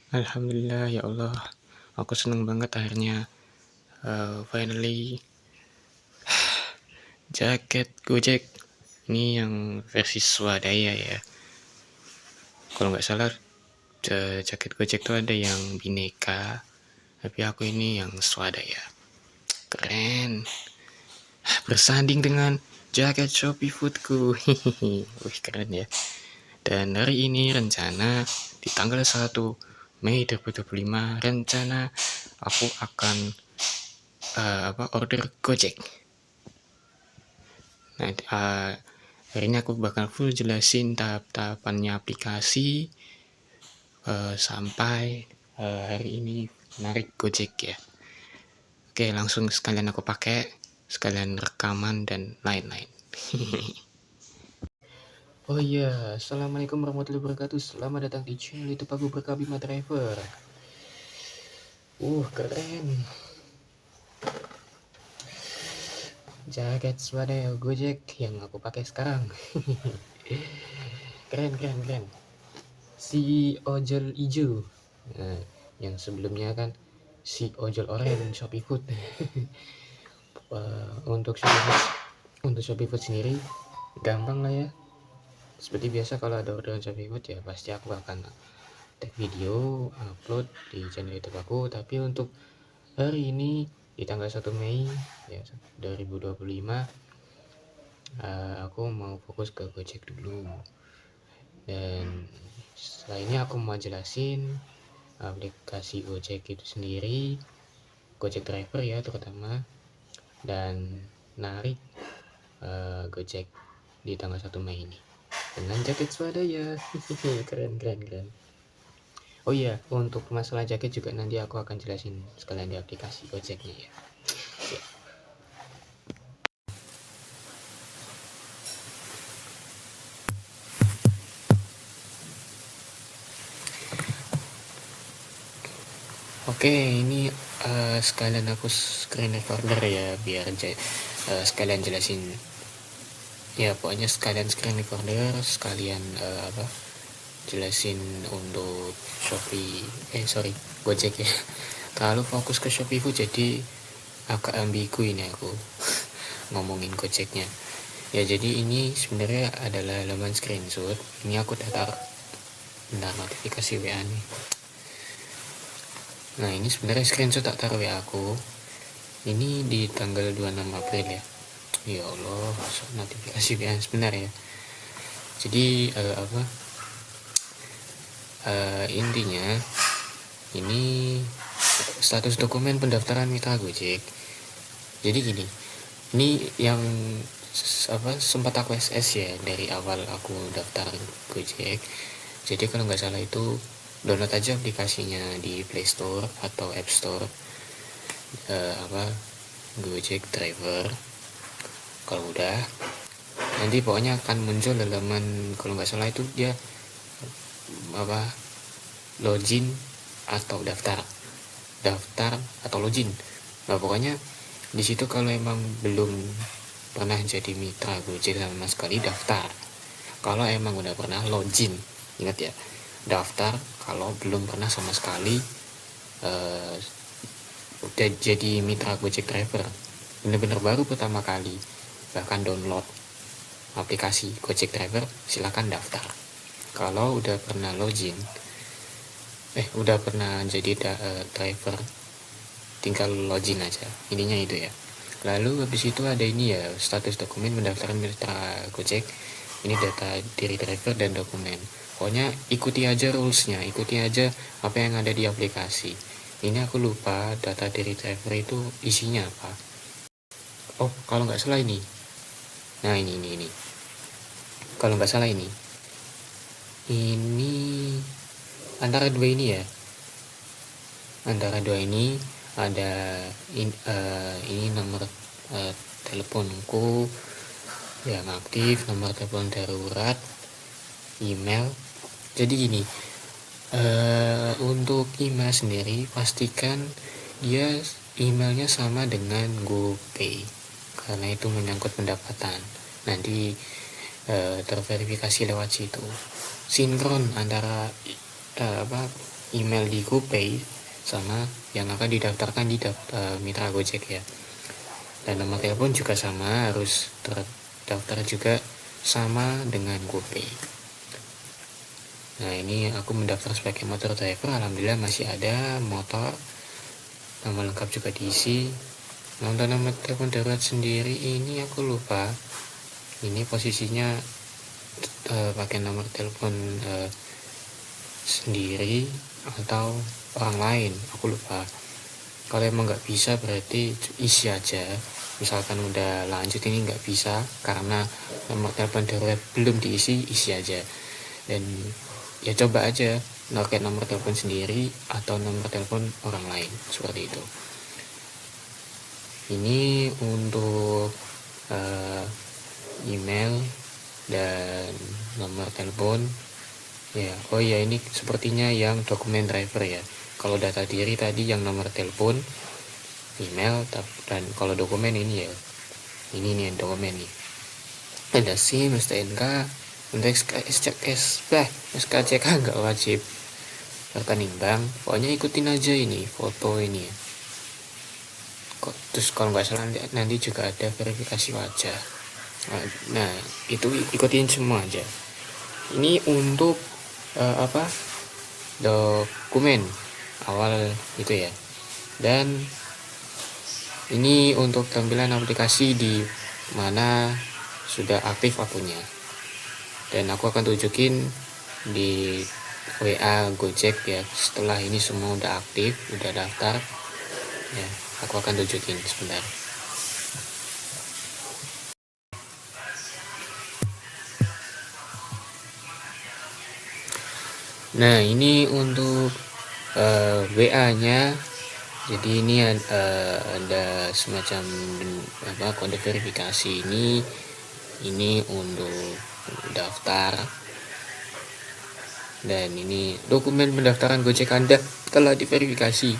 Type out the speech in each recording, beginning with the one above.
Alhamdulillah ya Allah, aku seneng banget akhirnya finally jaket Gojek ini yang versi swadaya ya. Kalau nggak salah jaket Gojek tuh ada yang bineka, tapi aku ini yang swadaya. Keren, bersanding dengan jaket Shopee Foodku. Wih keren ya. Dan hari ini rencana di tanggal 1 Mei 2025 rencana aku akan order Gojek. Nah, hari ini aku bakal full jelasin tahap-tahapannya aplikasi sampai hari ini narik Gojek ya. Oke, langsung sekalian aku pakai, sekalian rekaman dan lain-lain. Oh iya, assalamualaikum warahmatullahi wabarakatuh. Selamat datang di channel YouTube aku Berkabima Driver. Keren. Jaket swadaya Gojek yang aku pakai sekarang. keren. Si ojol ijo. Nah, yang sebelumnya kan si ojol oranye Shopee Food. Untuk Shopee Food sendiri gampang lah ya. Seperti biasa kalau ada orderan Shopee Food ya pasti aku akan take video, upload di channel YouTube aku. Tapi untuk hari ini di tanggal 1 Mei ya 2025 aku mau fokus ke Gojek dulu. Dan setelah ini aku mau jelasin aplikasi Gojek itu sendiri, Gojek Driver ya terutama, dan narik Gojek di tanggal 1 Mei ini dengan jaket swadaya. keren. Oh iya, untuk masalah jaket juga nanti aku akan jelasin sekalian di aplikasi Gojeknya ya. Oke, ini sekalian aku screen recorder ya biar sekalian jelasin. Ya pokoknya sekalian screen recorder, sekalian jelasin untuk Gojek ya. Terlalu fokus ke Shopee Food jadi agak ambigu ini aku ngomongin Gojeknya. Ya jadi ini sebenarnya adalah halaman screenshot. Ini aku datar bentar notifikasi WA nih. Nah ini sebenarnya screenshot tak taruh WA aku. Ini di tanggal 26 April ya. Ya Allah, notifikasi WA sebentar ya. Jadi intinya ini status dokumen pendaftaran mitra Gojek. Jadi gini, ini yang sempat aku SS ya dari awal aku daftar Gojek. Jadi kalau nggak salah itu download aja aplikasinya di Play Store atau App Store, Gojek Driver. Kalau udah, nanti pokoknya akan muncul halaman, kalau nggak salah itu dia login atau daftar atau login. Nah pokoknya di situ kalau emang belum pernah jadi mitra Gojek sama sekali daftar. Kalau emang udah pernah login, ingat ya, daftar. Kalau belum pernah sama sekali udah jadi mitra Gojek Driver, bener-bener baru pertama kali bahkan download aplikasi Gojek Driver, silakan daftar. Kalau udah pernah login, udah pernah jadi driver, tinggal login aja, ininya itu ya. Lalu habis itu ada ini ya, status dokumen pendaftaran mitra Gojek. Ini data diri driver dan dokumen. Pokoknya ikuti aja rulesnya, ikuti aja apa yang ada di aplikasi. Ini aku lupa data diri driver itu isinya apa. Oh kalau nggak salah ini, nah ini kalau nggak salah ini antara dua ini ya, ada ini nomor teleponku yang aktif, nomor telepon darurat, email. Jadi gini, untuk email sendiri pastikan dia emailnya sama dengan GoPay karena itu menyangkut pendapatan, nanti terverifikasi lewat situ. Sinkron antara email di GoPay sama yang akan didaftarkan di mitra Gojek ya. Dan nomor telepon juga sama, harus terdaftar juga sama dengan GoPay. Nah, ini aku mendaftar sebagai motor driver. Alhamdulillah masih ada motor, nama lengkap juga diisi. Nah, untuk nomor telepon darurat sendiri ini aku lupa. Ini posisinya pakai nomor telepon sendiri atau orang lain, aku lupa. Kalau emang nggak bisa berarti isi aja. Misalkan udah lanjut ini nggak bisa karena nomor telepon darurat belum diisi, isi aja. Dan ya coba aja pakai nomor telepon sendiri atau nomor telepon orang lain, seperti itu. Ini untuk email dan nomor telepon ya. Oh ya, ini sepertinya yang dokumen driver ya. Kalau data diri tadi yang nomor telepon, email, dan kalau dokumen ini ya, ini nih dokumen nih, ada SIM, STNK, untuk SKCK nggak wajib, rekening bank, pokoknya ikutin aja ini foto ini ya. Terus kalau nggak salah nanti juga ada verifikasi wajah. Nah itu ikutin semua aja. Ini untuk dokumen awal itu ya. Dan ini untuk tampilan aplikasi di mana sudah aktif akunnya. Dan aku akan tunjukin di WA Gojek ya, setelah ini semua udah aktif, udah daftar ya, aku akan tunjukin sebentar. Nah, ini untuk WA-nya. Jadi ini ada semacam kode verifikasi ini untuk daftar. Dan ini dokumen pendaftaran Gojek Anda telah diverifikasi.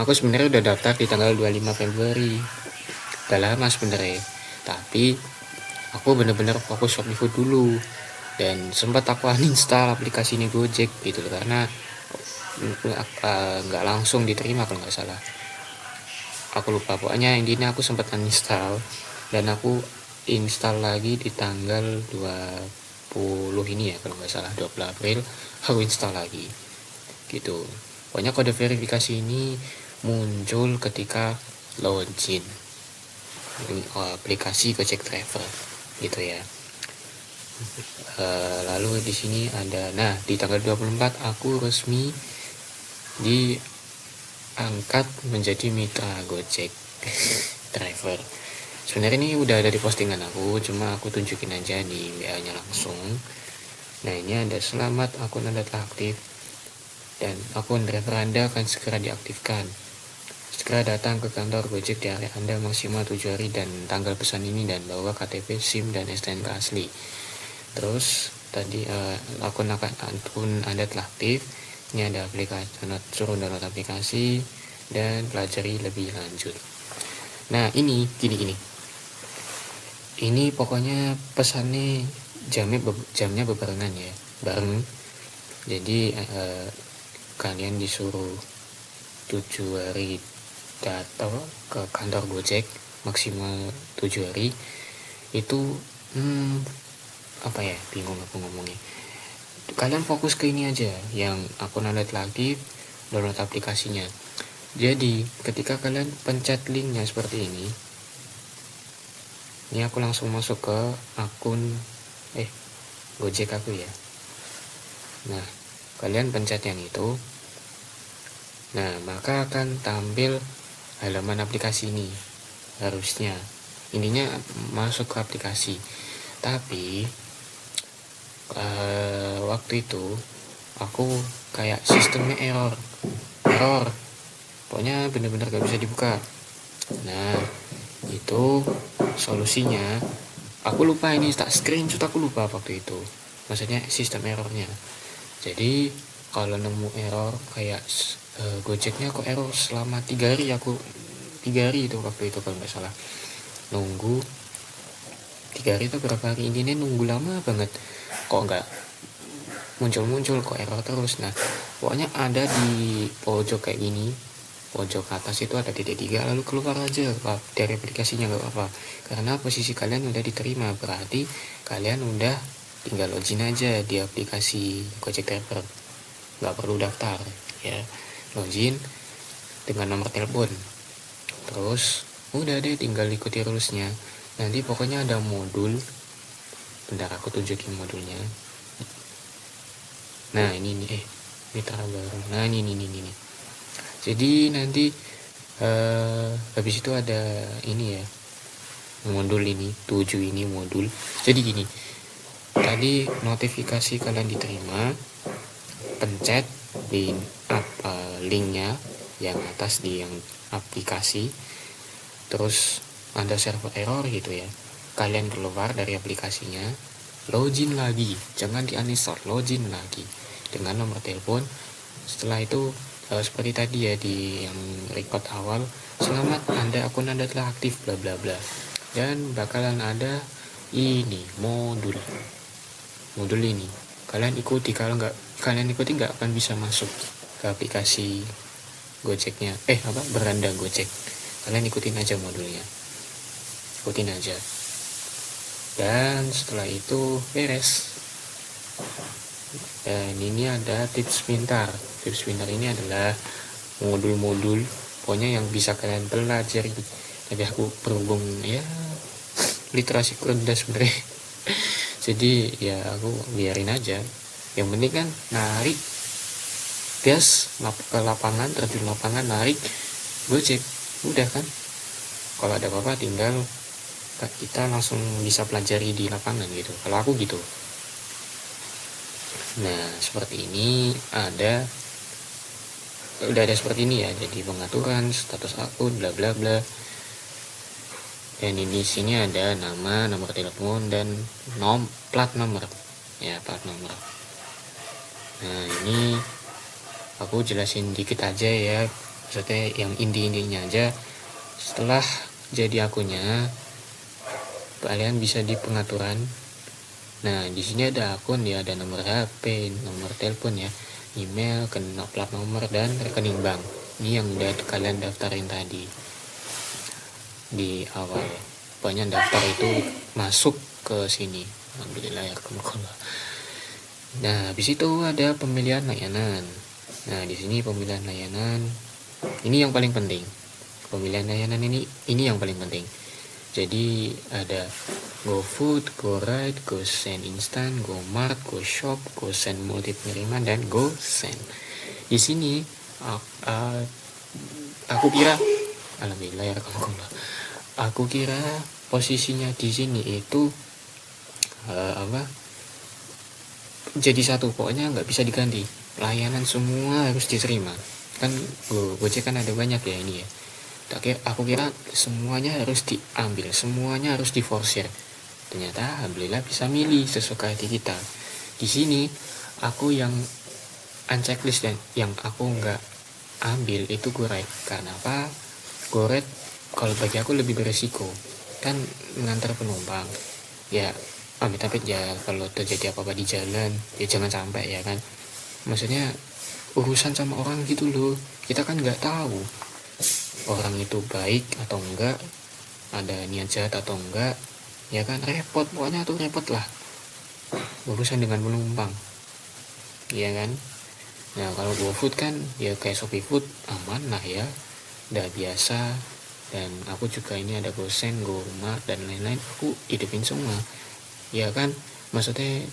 Aku sebenarnya udah daftar di tanggal 25 Februari. Udah lama sebenarnya. Tapi aku bener-bener fokus ShopeeFood dulu. Dan sempat aku uninstall aplikasi ini Gojek gitu, karena nggak langsung diterima kalau nggak salah. Aku lupa, pokoknya intinya aku sempat uninstall dan aku install lagi di tanggal 20 ini ya kalau nggak salah, 20 April aku install lagi gitu. Pokoknya kode verifikasi ini muncul ketika login aplikasi Gojek Driver gitu ya. Lalu di sini ada, nah di tanggal 24 aku resmi diangkat menjadi mitra Gojek Driver. Sebenarnya ini udah ada di postingan aku, cuma aku tunjukin aja di WA-nya langsung. Nah, ini ada selamat akun Anda telah aktif dan akun driver Anda akan segera diaktifkan. Segera datang ke kantor Gojek di area Anda maksimal 7 hari dan tanggal pesan ini, dan bawa KTP, SIM, dan STNK asli. Terus tadi akun Anda telah aktif. Ini ada aplikasi, suruh download aplikasi dan pelajari lebih lanjut. Nah, ini gini. Ini pokoknya pesannya jamnya bebarengan ya, bareng. Jadi kalian disuruh 7 hari datang ke kantor Gojek maksimal 7 hari. Itu bingung aku ngomongnya. Kalian fokus ke ini aja, yang akun Anda lagi download aplikasinya. Jadi ketika kalian pencet linknya seperti ini aku langsung masuk ke akun Gojek aku ya. Nah, kalian pencet yang itu. Nah, maka akan tampil halaman aplikasi ini harusnya. Intinya masuk ke aplikasi. Tapi waktu itu aku kayak sistemnya error. Pokoknya bener-bener gak bisa dibuka. Nah, itu solusinya aku lupa, ini tak screenshot, aku lupa waktu itu maksudnya sistem errornya. Jadi kalau nemu error kayak Gojeknya kok error selama 3 hari, aku 3 hari itu waktu itu kalau nggak salah, nunggu 3 hari itu berapa hari, intinya nunggu lama banget kok nggak muncul kok error terus. Nah, pokoknya ada di pojok kayak gini, pojok atas itu ada titik 3, lalu keluar aja dari aplikasinya, nggak apa-apa, karena posisi kalian udah diterima, berarti kalian udah tinggal login aja di aplikasi Gojek Driver, nggak perlu daftar ya. Login dengan nomor telepon, terus udah deh tinggal ikuti rulesnya. Nanti pokoknya ada modul, bentar aku tunjukin modulnya. Nah ini nih, mitra baru. Nah ini. Jadi nanti habis itu ada ini ya, modul ini 7 ini modul. Jadi gini, tadi notifikasi kalian diterima, pencet di linknya yang atas di yang aplikasi, terus ada server error gitu ya, kalian keluar dari aplikasinya, login lagi, jangan di-uninstall, login lagi dengan nomor telepon. Setelah itu seperti tadi ya di yang record awal, selamat akun Anda telah aktif bla bla bla, dan bakalan ada ini modul ini kalian ikuti. Kalau nggak kalian ikuti nggak akan bisa masuk ke aplikasi Gojeknya, beranda Gojek. Kalian ikutin aja modulnya, ikutin aja, dan setelah itu beres. Dan ini ada tips pintar. Tips pintar ini adalah modul-modul pokoknya yang bisa kalian pelajari, tapi aku berhubung ya literasi rendah sebenarnya jadi ya aku biarin aja. Yang penting kan narik gas ke lapangan, terjun lapangan, narik Gojek, udah kan. Kalau ada apa-apa tinggal kita langsung bisa pelajari di lapangan gitu, kalau aku gitu. Nah seperti ini udah ada seperti ini ya, jadi pengaturan status akun bla bla bla, dan ini sini ada nama, nomor telepon, dan plat nomor ya, plat nomor. Nah ini aku jelasin dikit aja ya, maksudnya yang intinya aja. Setelah jadi akunnya, kalian bisa di pengaturan. Nah di sini ada akun ya, ada nomor HP, nomor telepon ya, email, plat nomor, dan rekening bank. Ini yang udah kalian daftarin tadi di awal. Pokoknya daftar itu masuk ke sini. Alhamdulillah ya Allah. Nah habis itu ada pemilihan layanan. Nah di sini pemilihan layanan ini yang paling penting. Pemilihan layanan ini yang paling penting. Jadi ada GoFood, GoRide, GoSend Instant, GoMart, GoShop, GoSend Multi Pengiriman, dan GoSend. Di sini aku kira, alhamdulillah ya Allah, aku kira posisinya di sini itu jadi satu, pokoknya nggak bisa diganti, layanan semua harus diterima. Kan Gojek kan ada banyak ya ini ya. Aku kira semuanya harus diambil, semuanya harus diforsir. Ternyata alhamdulillah bisa milih sesuka hati kita. Di sini aku yang unchecklist dan yang aku nggak ambil itu GoRide. Karena apa? GoRide kalau bagi aku lebih beresiko, kan mengantar penumpang ya, amit-amit ya kalau terjadi apa-apa di jalan ya jangan sampai ya kan. Maksudnya urusan sama orang gitu loh, kita kan nggak tahu orang itu baik atau enggak, ada niat jahat atau enggak ya kan. Repot, pokoknya tuh repot lah urusan dengan penumpang ya kan. Nah kalau GoFood kan ya kayak Shopee Food, aman lah ya, udah biasa. Dan aku juga ini ada GoSend, GoMart, dan lain-lain, aku hidupin semua ya kan. Maksudnya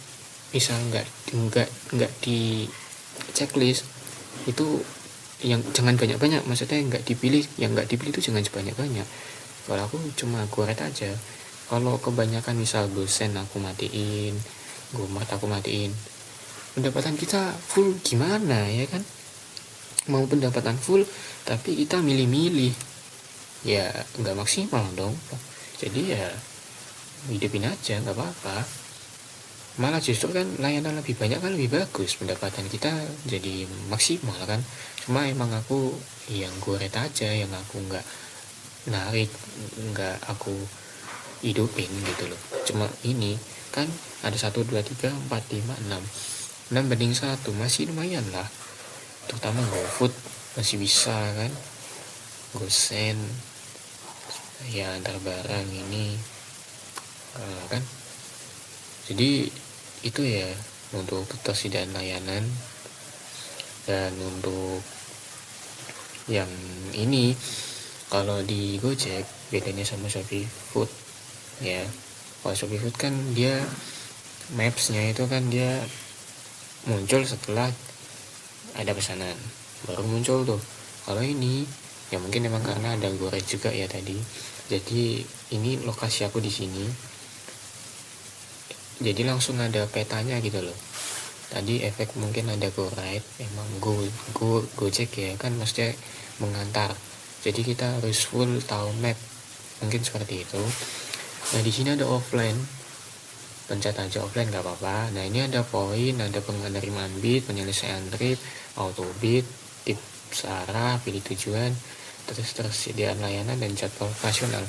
misal nggak di checklist itu yang jangan banyak-banyak, maksudnya nggak dipilih, yang nggak dipilih itu jangan sebanyak-banyak. Kalau aku cuma GoRide aja. Kalau kebanyakan misal GoSend aku matiin, GoMart aku matiin, pendapatan kita full gimana ya kan. Mau pendapatan full tapi kita milih-milih ya nggak maksimal dong. Jadi ya hidupin aja, nggak apa-apa. Malah justru kan layanan lebih banyak kan lebih bagus, pendapatan kita jadi maksimal kan. Cuma emang aku yang GoRide aja yang aku nggak narik, nggak aku hidupin gitu loh. Cuma ini kan ada 1, 2, 3, 4, 5, 6 6:1 masih lumayan lah, terutama GoFood masih bisa kan, GoSend ya antar barang ini kan. Jadi itu ya untuk ketersediaan layanan. Dan untuk yang ini, kalau di Gojek bedanya sama Shopee Food ya, kalau Shopee Food kan dia maps-nya itu kan dia muncul setelah ada pesanan baru muncul tuh. Kalau ini ya mungkin memang karena ada Goreng juga ya tadi, jadi ini lokasi aku di sini, jadi langsung ada petanya gitu loh. Tadi efek mungkin ada GoRide, emang Gojek ya kan, maksudnya mengantar, jadi kita harus full tahu map, mungkin seperti itu. Nah di sini ada offline, pencet aja offline nggak apa-apa. Nah ini ada poin, ada penerimaan bid, penyelesaian trip, auto bid, tips arah, pilih tujuan, terus tersediaan layanan dan jadwal operasional.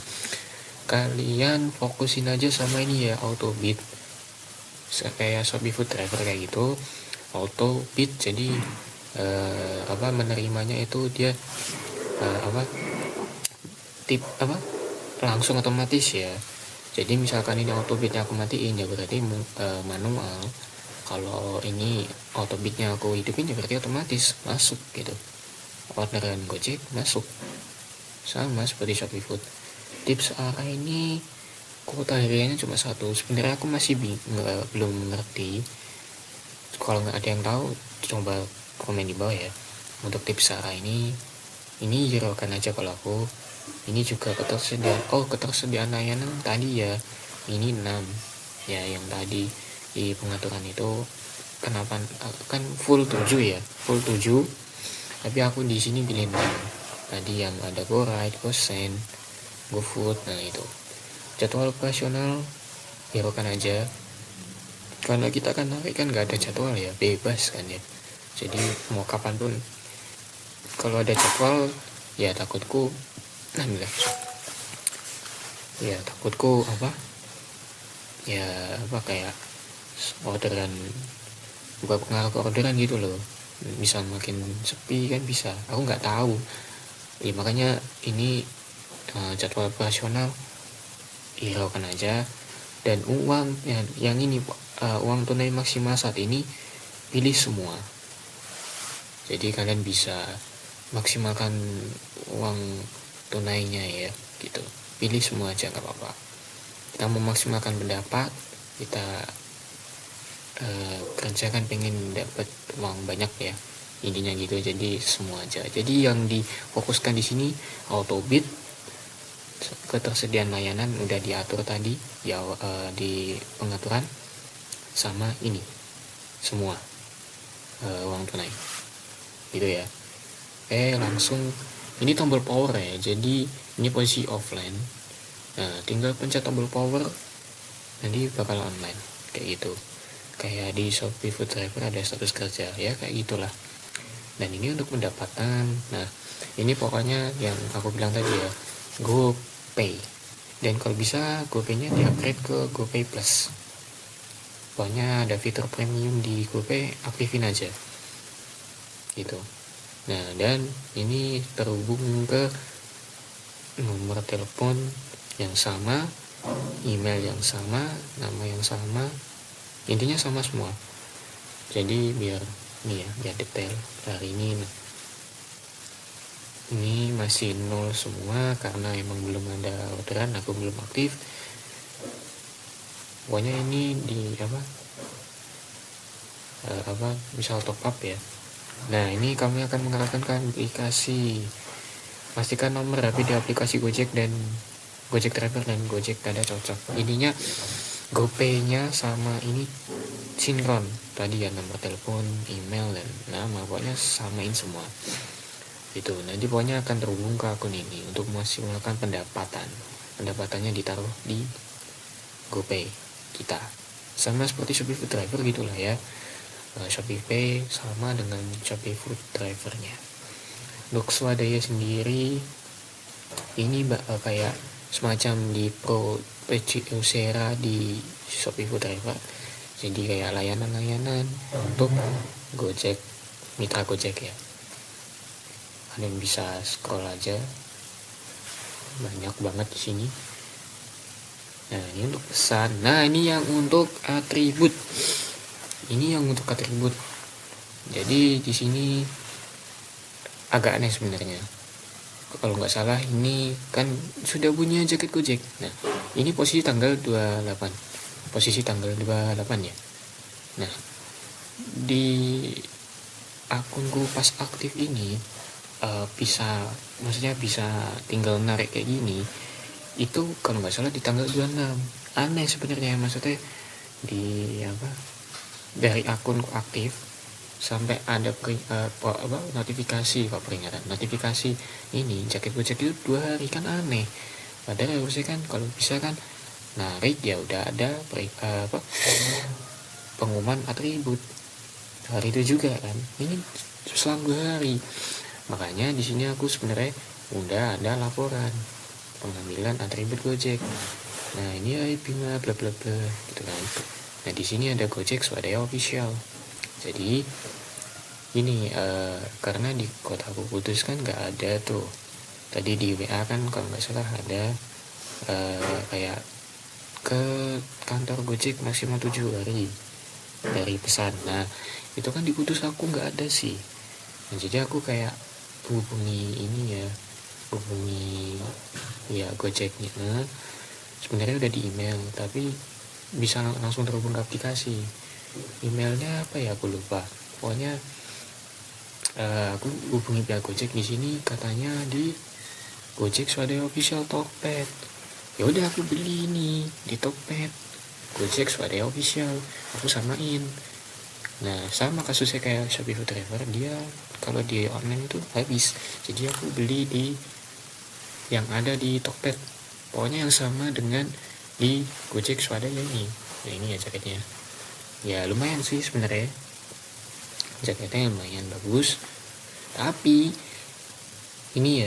Kalian fokusin aja sama ini ya, auto bid, kayak Shopee Food Driver kayak gitu, auto bid. Jadi menerimanya itu dia langsung otomatis ya. Jadi misalkan ini auto bidnya aku matiin ya berarti manual. Kalau ini auto bidnya aku hidupin ya berarti otomatis masuk gitu, orderan Gojek masuk. Sama seperti Shopee Food. Tips arah ini kuota hariannya cuma 1. Sebenarnya aku masih belum ngerti. Kalau nggak ada yang tahu coba komen di bawah ya. Untuk tips arah ini hiraukan aja kalau aku. Ini juga ketersediaan layanan tadi ya, ini 6 ya, yang tadi di pengaturan itu kenapa kan full 7 ya, full 7, tapi aku di sini pilih 6 tadi yang ada GoRide, GoSend, GoFood. Nah itu jadwal operasional hiraukan aja, karena kita kan narik kan nggak ada jadwal ya, bebas kan ya, jadi mau kapanpun. Kalau ada jadwal ya takutku kayak orderan, bukan pengaruh ke orderan gitu loh, bisa makin sepi kan, bisa aku nggak tahu ya. Makanya ini jadwal operasional hiraukan aja. Dan uang yang ini uang tunai maksimal saat ini pilih semua, jadi kalian bisa maksimalkan uang tunainya ya gitu, pilih semua aja nggak apa-apa. Kita memaksimalkan pendapat, kita kerjakan pengen dapat uang banyak ya, intinya gitu. Jadi semua aja, jadi yang difokuskan di sini auto bid, ketersediaan layanan udah diatur tadi ya di pengaturan, sama ini semua uang tunai gitu ya. Langsung ini tombol power ya, jadi ini posisi offline. Nah tinggal pencet tombol power, nanti bakal online kayak gitu, kayak di Shopee Food Driver ada status kerja ya, kayak gitulah. Dan ini untuk pendapatan. Nah ini pokoknya yang aku bilang tadi ya, GoPay, dan kalau bisa GoPay-nya di-upgrade ke GoPay Plus. Pokoknya ada fitur premium di GoPay, aktifin aja gitu. Nah dan ini terhubung ke nomor telepon yang sama, email yang sama, nama yang sama, intinya sama semua. Jadi biar detail. Hari ini masih 0 semua karena emang belum ada orderan, aku belum aktif. Pokoknya ini di misal top up ya. Nah ini kami akan mengarahkan ke aplikasi, pastikan nomor HP di aplikasi Gojek dan Gojek Driver dan Gojek ada cocok. Ininya GoPay-nya sama ini sinkron tadi ya, nomor telepon, email dan nama, pokoknya samain semua itu. Nanti pokoknya akan terhubung ke akun ini untuk memaksimalkan pendapatannya ditaruh di GoPay kita, sama seperti Shopee Food Driver gitulah ya. Shopee Pay sama dengan Shopee Food Driver-nya. Untuk swadaya sendiri ini kayak semacam di Pro PC Usera di Shopee Food Driver, Jadi kayak layanan-layanan untuk Gojek, mitra Gojek ya. Kalian bisa scroll aja, banyak banget di sini. Nah, ini untuk pesan. Nah, ini yang untuk atribut. Jadi di sini agak aneh sebenarnya. Kalau nggak salah ini kan sudah punya jaket Gojek. Nah, ini posisi tanggal 28. Ya. Nah, di akunku pas aktif ini bisa tinggal narik kayak gini. Itu kalau nggak salah di tanggal 26. Aneh sebenarnya, maksudnya dari akun aktif sampai ada notifikasi ini jaket Gojek itu 2 hari, kan aneh. Padahal harusnya kan kalau bisa kan narik ya udah ada pengumuman atribut hari itu juga kan. Ini selang 2 hari. Makanya di sini aku sebenarnya udah ada laporan pengambilan atribut Gojek. Nah, ini IP bla bla bla gitu kan. Nah, di sini ada Gojek Swadaya Official. Jadi ini karena di kotaku Kudus kan nggak ada tuh. Tadi di WA kan kalau nggak salah ada kayak ke kantor Gojek maksimal 7 hari dari pesan. Nah, itu kan di Kudus aku nggak ada sih. Nah, jadi aku kayak hubungi Gojeknya. Sebenarnya udah di email, tapi bisa langsung terhubung ke aplikasi. Emailnya apa ya, aku lupa. Pokoknya aku hubungi pihak Gojek di sini, katanya di Gojek Swadaya Official Tokped. Ya udah, aku beli ini di Tokped Gojek Swadaya Official, aku samain. Nah, sama kasusnya kayak Shopee Food Driver, dia kalau di online itu habis. Jadi aku beli di yang ada di Tokped, pokoknya yang sama dengan di Gojek Swadaya ini. Nah, ini ya jaketnya. Ya lumayan sih sebenarnya, jaketnya lumayan bagus. Tapi ini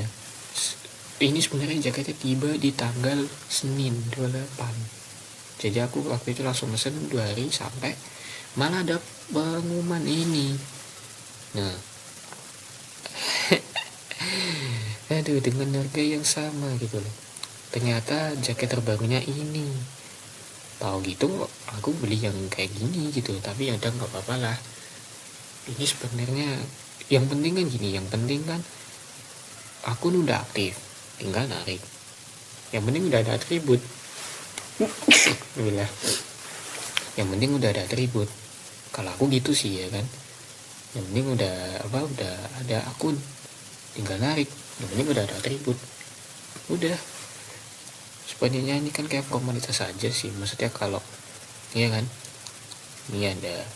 sebenarnya jaketnya tiba di tanggal Senin 28. Jadi aku waktu itu langsung mesen 2 hari, sampai malah ada pengumuman ini. Nah, aduh, dengan harga yang sama gitu loh. Ternyata jaket terbarunya ini. Tahu gitu aku beli yang kayak gini gitu. Tapi ya udah, nggak apa-apa lah. Ini sebenarnya yang penting kan gini, yang penting kan akun udah aktif, tinggal narik. Yang penting udah ada atribut. Yang penting udah ada atribut. Kalau aku gitu sih ya kan. Yang penting udah ada akun, tinggal narik. Yang penting udah ada atribut. Udah. Sebenarnya ini kan kayak komunitas aja sih. Maksudnya kalau iya kan. Ini ada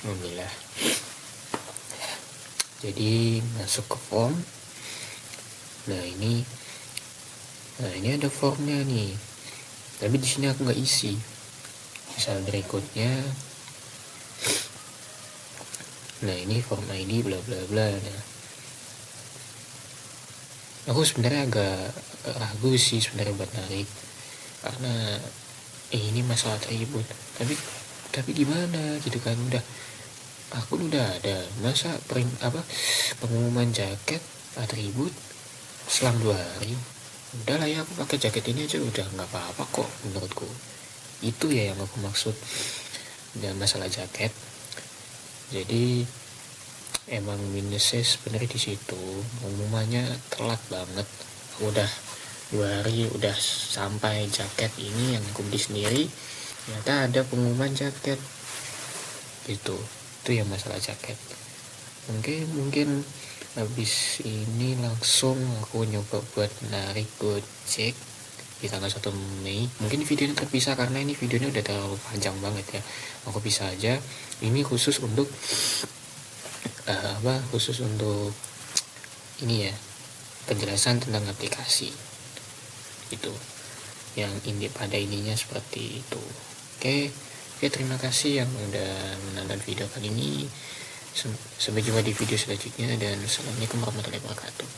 alhamdulillah. Jadi masuk ke form. Nah, ini ada formnya nih. Tapi di sini aku nggak isi. Misal berikutnya, nah ini form ID bla bla bla. Nah, aku sebenarnya agak ragu sih sebenarnya buat narik, karena ini masalah atribut. Tapi gimana gitu kan, akun udah ada, masa pengumuman jaket atribut selang 2 hari. Udah lah ya, aku pakai jaket ini aja udah nggak apa-apa kok menurutku. Itu ya yang aku maksud dan masalah jaket. Jadi emang minusnya sebenarnya di situ, pengumumannya telat banget. Udah 2 hari udah sampai jaket ini yang aku beli sendiri, ternyata ada pengumuman jaket gitu. Itu ya masalah jaket. Mungkin habis ini langsung aku nyoba buat narik Gojek di tanggal 1 Mei. Mungkin videonya terpisah karena ini videonya udah terlalu panjang banget ya. Aku bisa aja ini khusus untuk ini ya, penjelasan tentang aplikasi itu, yang pada ininya seperti itu. Oke, terima kasih yang udah menonton video kali ini. Sampai jumpa di video selanjutnya, dan assalamualaikum warahmatullahi wabarakatuh.